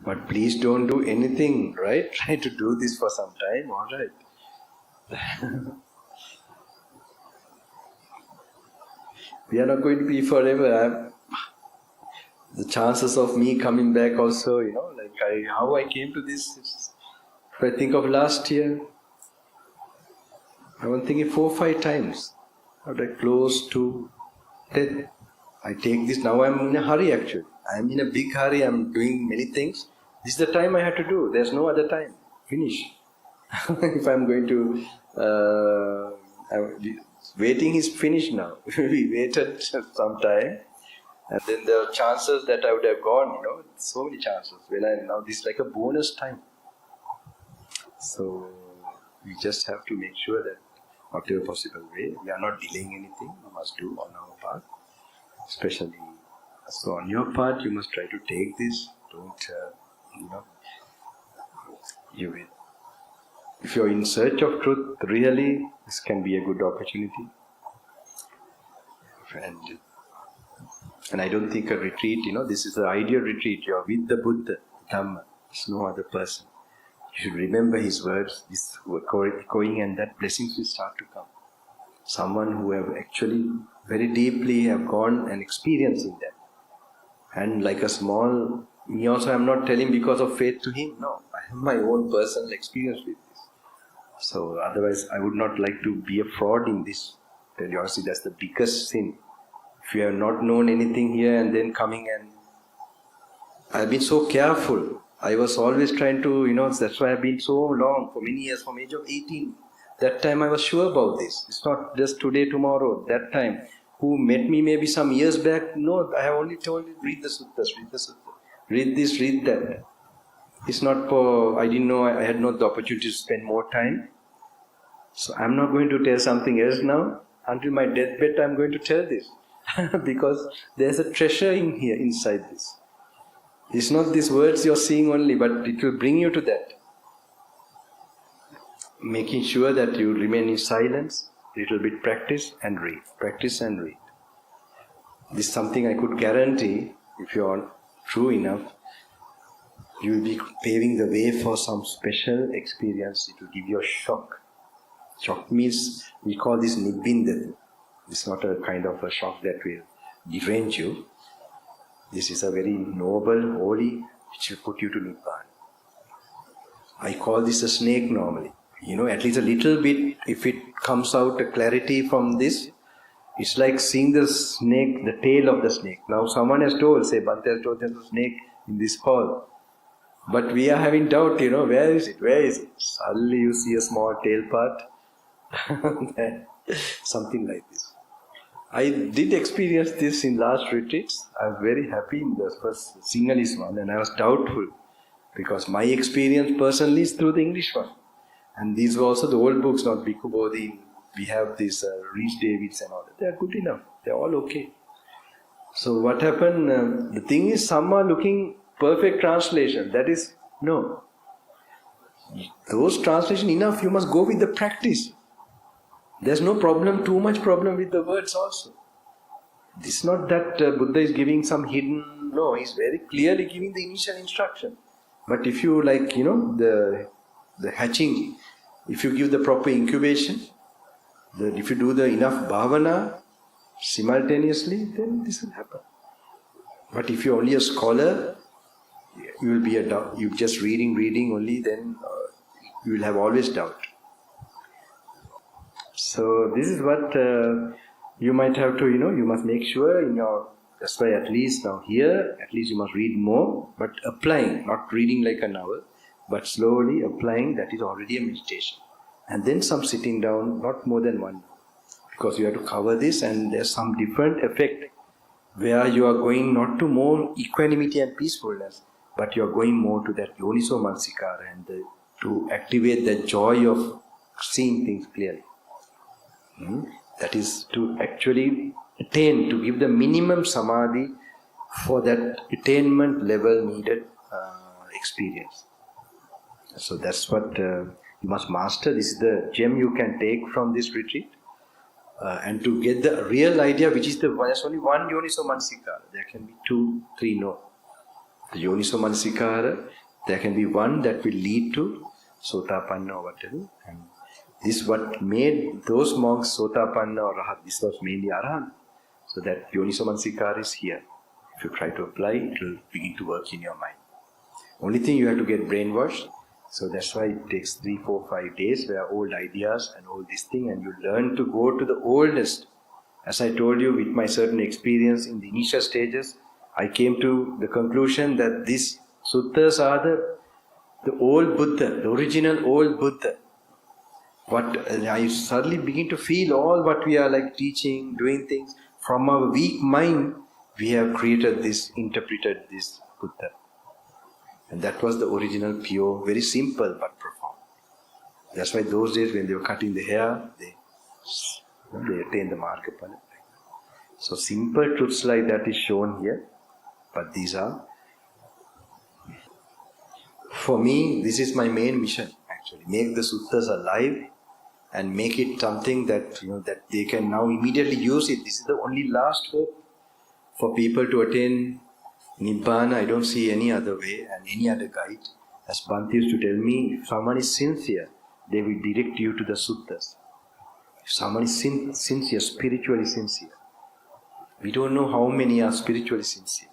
But please don't do anything, right? Try to do this for some time, alright? We are not going to be forever. The chances of me coming back also, how I came to this. If I think of last year, I was thinking 4 or 5 times. After close to death, I take this. Now I'm in a hurry actually. I'm in a big hurry. I'm doing many things. This is the time I had to do. There's no other time. Finish. If I'm going to... waiting is finished now. We waited some time. And then there are chances that I would have gone, so many chances. Now this is like a bonus time. So we just have to make sure that whatever possible way, we are not delaying anything. We must do on our part. Especially, so on your part, you must try to take this. Don't, you will. If you're in search of truth, really, this can be a good opportunity. And I don't think a retreat, this is the ideal retreat. You're with the Buddha, Dhamma. There's no other person. You should remember his words, this echoing, and that blessings will start to come. Someone who have actually very deeply have gone and experiencing that. And like a small, me also I'm not telling because of faith to him. No, I have my own personal experience with this. So otherwise I would not like to be a fraud in this. Tell you, honestly, that's the biggest sin. If you have not known anything here and then coming and... I've been so careful. I was always trying to, that's why I've been so long, for many years, from age of 18. That time I was sure about this. It's not just today, tomorrow, that time. Who met me maybe some years back, no, I have only told you, read the Suttas, read this, read that. It's not for, I didn't know, I had not the opportunity to spend more time. So I'm not going to tell something else now. Until my deathbed, I'm going to tell this. Because there's a treasure in here, inside this. It's not these words you're seeing only, but it will bring you to that. Making sure that you remain in silence, little bit practice and read. Practice and read. This is something I could guarantee, if you are true enough, you will be paving the way for some special experience. It will give you a shock. Shock means, we call this nibbinda. It's not a kind of a shock that will derange you. This is a very noble, holy, which will put you to Nibbana. I call this a snake normally. At least a little bit, if it comes out a clarity from this, it's like seeing the snake, the tail of the snake. Now someone has told, say Bhante has told, there's a snake in this hall. But we are having doubt, where is it? Where is it? Suddenly you see a small tail part. Something like this. I did experience this in last retreats. I was very happy in the first Sinhalese one, and I was doubtful because my experience personally is through the English one. And these were also the old books, not Bhikkhu Bodhi. We have these Rhys Davids and all that. They are good enough. They are all okay. So what happened? The thing is, some are looking perfect translation. That is, no. Those translation enough, you must go with the practice. There's no problem, too much problem with the words also. This is not that Buddha is giving some hidden, no, he's very clearly giving the initial instruction. But if you the hatching, if you give the proper incubation, if you do the enough bhavana simultaneously, then this will happen. But if you're only a scholar, you will be you just reading only, then you will have always doubt. So this is what you might have to, you must make sure in your, that's why at least now here, at least you must read more, but applying, not reading like a novel, but slowly applying, that is already a meditation. And then some sitting down, not more than 1 hour. Because you have to cover this and there's some different effect where you are going not to more equanimity and peacefulness, but you are going more to that yoniso mansikara and to activate the joy of seeing things clearly. That is to actually attain, to give the minimum samadhi for that attainment level needed experience. So that's what you must master. This is the gem you can take from this retreat. And to get the real idea, which is there's only one yoniso mansikara. There can be 2, 3, no. The Yoniso Manasikara, there can be one that will lead to Sotapanna or whatever. And this what made those monks Sotapanna or Rahat. This was mainly Arahant. So that Yoniso Manasikara is here. If you try to apply, it will begin to work in your mind. Only thing, you have to get brainwashed. So that's why it takes 3, 4, 5 days where old ideas and all this thing, and you learn to go to the oldest. As I told you, with my certain experience in the initial stages, I came to the conclusion that these suttas are the old Buddha, the original old Buddha. I suddenly begin to feel all what we are like teaching, doing things, from our weak mind, we have created this, interpreted this Buddha. And that was the original, pure, very simple but profound. That's why those days when they were cutting the hair, they attained the Margapala. So simple truths like that is shown here. But these are, for me, this is my main mission actually. Make the suttas alive and make it something that, that they can now immediately use it. This is the only last hope for people to attain Nibbana. I don't see any other way and any other guide. As Bhante used to tell me, if someone is sincere, they will direct you to the suttas. If someone is sincere, spiritually sincere. We don't know how many are spiritually sincere.